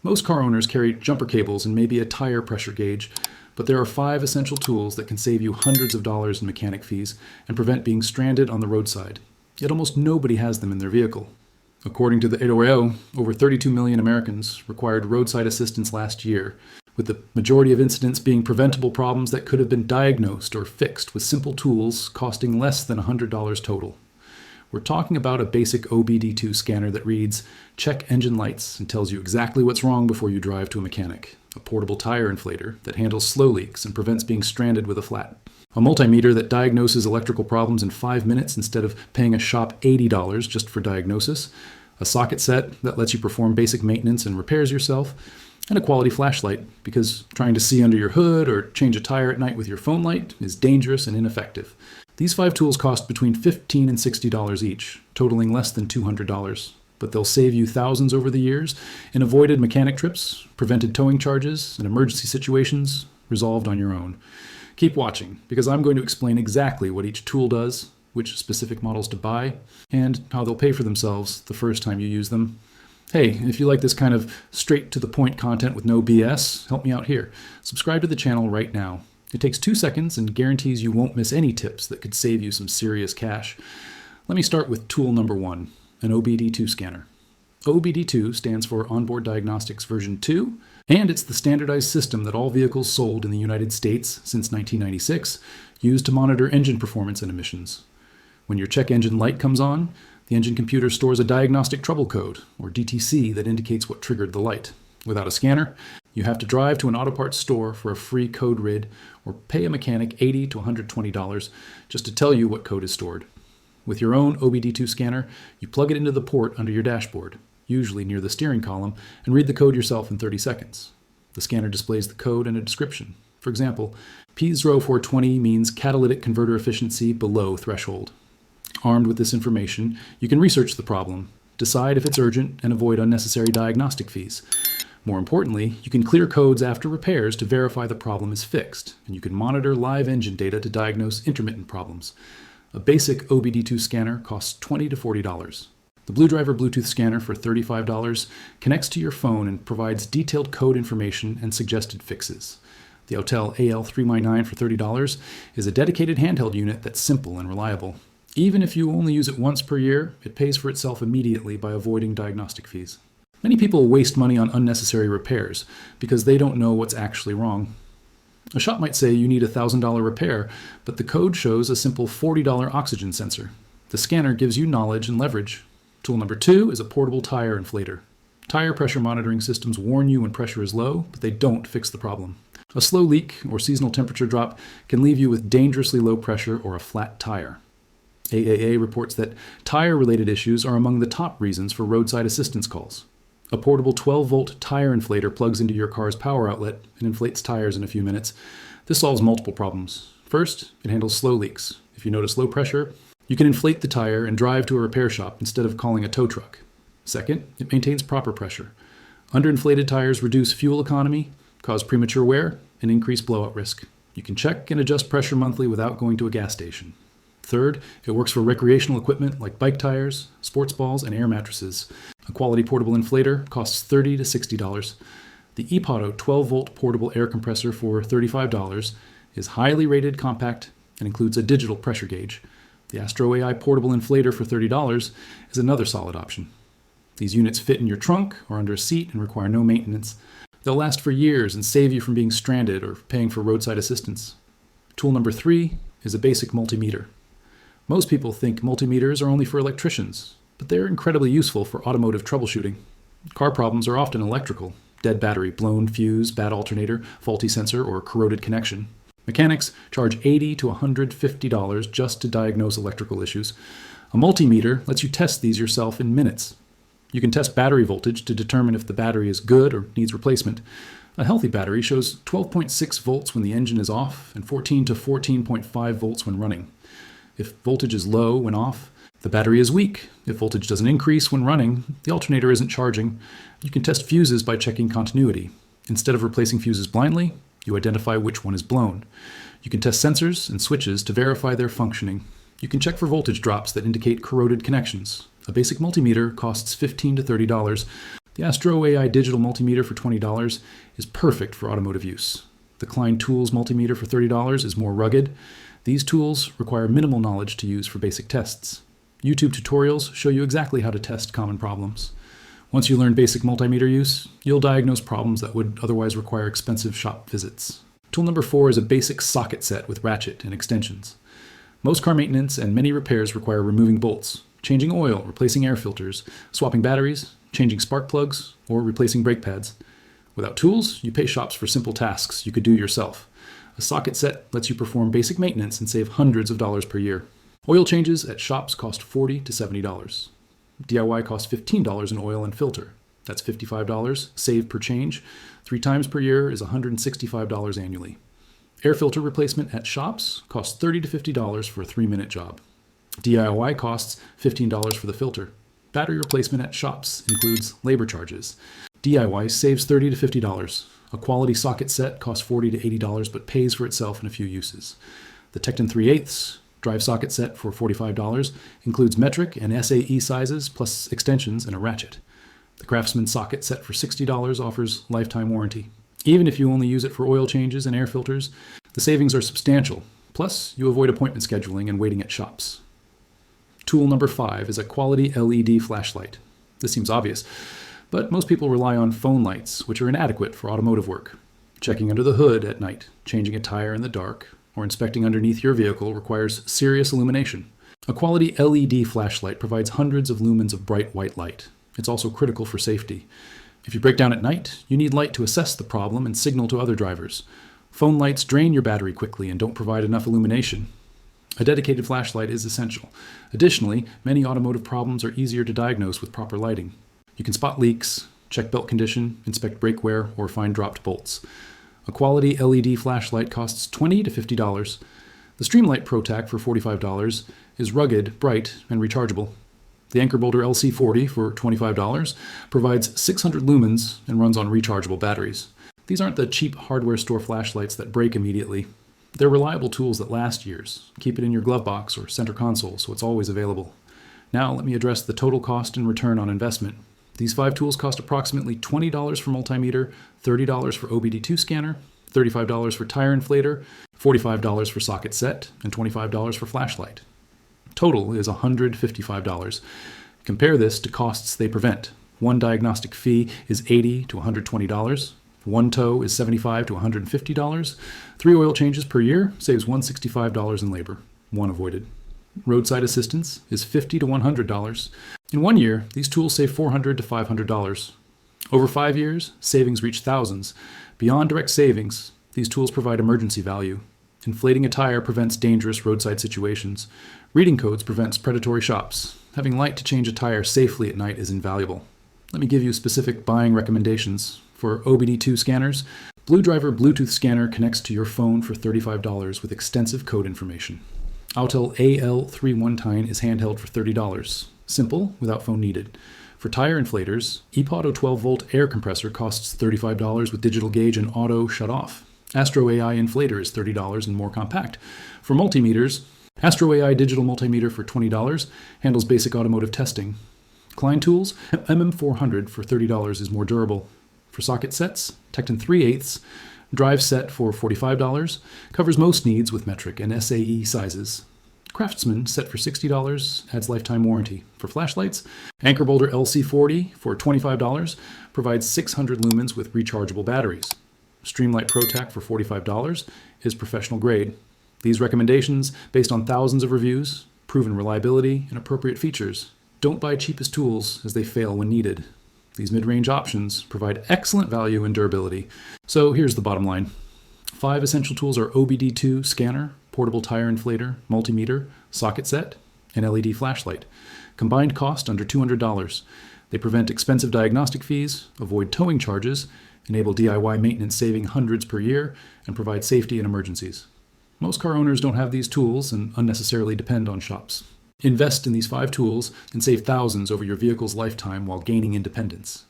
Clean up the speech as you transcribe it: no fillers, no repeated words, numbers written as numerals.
Most car owners carry jumper cables and maybe a tire pressure gauge, but there are 5 essential tools that can save you hundreds of dollars in mechanic fees and prevent being stranded on the roadside. Yet almost nobody has them in their vehicle. According to the AOAO, over 32 million Americans required roadside assistance last year, with the majority of incidents being preventable problems that could have been diagnosed or fixed with simple tools costing less than $100 total. We're talking about a basic OBD2 scanner that reads, "Check engine lights," and tells you exactly what's wrong before you drive to a mechanic. A portable tire inflator that handles slow leaks and prevents being stranded with a flat. A multimeter that diagnoses electrical problems in 5 minutes instead of paying a shop $80 just for diagnosis. A socket set that lets you perform basic maintenance and repairs yourself. And a quality flashlight, because trying to see under your hood or change a tire at night with your phone light is dangerous and ineffective. These 5 tools cost between $15 and $60 each, totaling less than $200. But they'll save you thousands over the years in avoided mechanic trips, prevented towing charges, and emergency situations resolved on your own. Keep watching, because I'm going to explain exactly what each tool does, which specific models to buy, and how they'll pay for themselves the first time you use them. Hey, if you like this kind of straight-to-the-point content with no BS, help me out here. Subscribe to the channel right now. It takes 2 seconds and guarantees you won't miss any tips that could save you some serious cash. Let me start with tool number 1, an OBD2 scanner. OBD2 stands for Onboard Diagnostics version 2, and it's the standardized system that all vehicles sold in the United States since 1996 use to monitor engine performance and emissions. When your check engine light comes on, the engine computer stores a diagnostic trouble code, or DTC, that indicates what triggered the light. Without a scanner, you have to drive to an auto parts store for a free code read or pay a mechanic $80 to $120 just to tell you what code is stored. With your own OBD2 scanner, you plug it into the port under your dashboard, usually near the steering column, and read the code yourself in 30 seconds. The scanner displays the code and a description. For example, P0420 means catalytic converter efficiency below threshold. Armed with this information, you can research the problem, decide if it's urgent, and avoid unnecessary diagnostic fees. More importantly, you can clear codes after repairs to verify the problem is fixed, and you can monitor live engine data to diagnose intermittent problems. A basic OBD2 scanner costs $20 to $40. The Blue Driver Bluetooth scanner for $35 connects to your phone and provides detailed code information and suggested fixes. The Autel AL399 for $30 is a dedicated handheld unit that's simple and reliable. Even if you only use it once per year, it pays for itself immediately by avoiding diagnostic fees. Many people waste money on unnecessary repairs because they don't know what's actually wrong. A shop might say you need a $1,000 repair, but the code shows a simple $40 oxygen sensor. The scanner gives you knowledge and leverage. Tool number 2 is a portable tire inflator. Tire pressure monitoring systems warn you when pressure is low, but they don't fix the problem. A slow leak or seasonal temperature drop can leave you with dangerously low pressure or a flat tire. AAA reports that tire-related issues are among the top reasons for roadside assistance calls. A portable 12-volt tire inflator plugs into your car's power outlet and inflates tires in a few minutes. This solves multiple problems. First, it handles slow leaks. If you notice low pressure, you can inflate the tire and drive to a repair shop instead of calling a tow truck. Second, it maintains proper pressure. Underinflated tires reduce fuel economy, cause premature wear, and increase blowout risk. You can check and adjust pressure monthly without going to a gas station. Third, it works for recreational equipment like bike tires, sports balls, and air mattresses. A quality portable inflator costs $30 to $60. The ePodo 12-volt portable air compressor for $35 is highly rated, compact, and includes a digital pressure gauge. The Astro AI portable inflator for $30 is another solid option. These units fit in your trunk or under a seat and require no maintenance. They'll last for years and save you from being stranded or paying for roadside assistance. Tool number 3 is a basic multimeter. Most people think multimeters are only for electricians, but they're incredibly useful for automotive troubleshooting. Car problems are often electrical: dead battery, blown fuse, bad alternator, faulty sensor, or corroded connection. Mechanics charge $80 to $150 just to diagnose electrical issues. A multimeter lets you test these yourself in minutes. You can test battery voltage to determine if the battery is good or needs replacement. A healthy battery shows 12.6 volts when the engine is off and 14 to 14.5 volts when running. If voltage is low when off, the battery is weak. If voltage doesn't increase when running, the alternator isn't charging. You can test fuses by checking continuity. Instead of replacing fuses blindly, you identify which one is blown. You can test sensors and switches to verify their functioning. You can check for voltage drops that indicate corroded connections. A basic multimeter costs $15 to $30. The Astro AI digital multimeter for $20 is perfect for automotive use. The Klein Tools multimeter for $30 is more rugged. These tools require minimal knowledge to use for basic tests. YouTube tutorials show you exactly how to test common problems. Once you learn basic multimeter use, you'll diagnose problems that would otherwise require expensive shop visits. Tool number 4 is a basic socket set with ratchet and extensions. Most car maintenance and many repairs require removing bolts, changing oil, replacing air filters, swapping batteries, changing spark plugs, or replacing brake pads. Without tools, you pay shops for simple tasks you could do yourself. A socket set lets you perform basic maintenance and save hundreds of dollars per year. Oil changes at shops cost $40 to $70. DIY costs $15 in oil and filter. That's $55 saved per change. 3 times per year is $165 annually. Air filter replacement at shops costs $30 to $50 for a 3-minute job. DIY costs $15 for the filter. Battery replacement at shops includes labor charges. DIY saves $30 to $50. A quality socket set costs $40 to $80 but pays for itself in a few uses. The Tecton 3/8 drive socket set for $45 includes metric and SAE sizes plus extensions and a ratchet. The Craftsman socket set for $60 offers lifetime warranty. Even if you only use it for oil changes and air filters, the savings are substantial. Plus, you avoid appointment scheduling and waiting at shops. Tool number 5 is a quality LED flashlight. This seems obvious, but most people rely on phone lights, which are inadequate for automotive work. Checking under the hood at night, changing a tire in the dark, or inspecting underneath your vehicle requires serious illumination. A quality LED flashlight provides hundreds of lumens of bright white light. It's also critical for safety. If you break down at night, you need light to assess the problem and signal to other drivers. Phone lights drain your battery quickly and don't provide enough illumination. A dedicated flashlight is essential. Additionally, many automotive problems are easier to diagnose with proper lighting. You can spot leaks, check belt condition, inspect brake wear, or find dropped bolts. A quality LED flashlight costs $20 to $50. The Streamlight ProTac for $45 is rugged, bright, and rechargeable. The Anker Boulder LC40 for $25 provides 600 lumens and runs on rechargeable batteries. These aren't the cheap hardware store flashlights that break immediately. They're reliable tools that last years. Keep it in your glove box or center console so it's always available. Now let me address the total cost and return on investment. These 5 tools cost approximately $20 for multimeter, $30 for OBD2 scanner, $35 for tire inflator, $45 for socket set, and $25 for flashlight. Total is $155. Compare this to costs they prevent. One diagnostic fee is $80 to $120. One tow is $75 to $150. 3 oil changes per year saves $165 in labor. 1 avoided. Roadside assistance is $50 to $100. In 1 year, these tools save $400 to $500. Over 5 years, savings reach thousands. Beyond direct savings, these tools provide emergency value. Inflating a tire prevents dangerous roadside situations. Reading codes prevents predatory shops. Having light to change a tire safely at night is invaluable. Let me give you specific buying recommendations. For OBD2 scanners, Blue Driver Bluetooth scanner connects to your phone for $35 with extensive code information. Autel AL31 is handheld for $30. Simple, without phone needed. For tire inflators, ePauto 12-volt air compressor costs $35 with digital gauge and auto shut-off. Astro AI inflator is $30 and more compact. For multimeters, Astro AI digital multimeter for $20 handles basic automotive testing. Klein Tools MM400 for $30 is more durable. For socket sets, Tecton 3/8 drive set for $45 covers most needs with metric and SAE sizes. Craftsman set for $60 adds lifetime warranty. For flashlights, Anker Boulder LC40 for $25 provides 600 lumens with rechargeable batteries. Streamlight ProTac for $45 is professional grade. These recommendations, based on thousands of reviews, proven reliability, and appropriate features. Don't buy cheapest tools as they fail when needed. These mid-range options provide excellent value and durability. So here's the bottom line. 5 essential tools are OBD2 scanner, portable tire inflator, multimeter, socket set, and LED flashlight. Combined cost under $200. They prevent expensive diagnostic fees, avoid towing charges, enable DIY maintenance saving hundreds per year, and provide safety in emergencies. Most car owners don't have these tools and unnecessarily depend on shops. Invest in these 5 tools and save thousands over your vehicle's lifetime while gaining independence.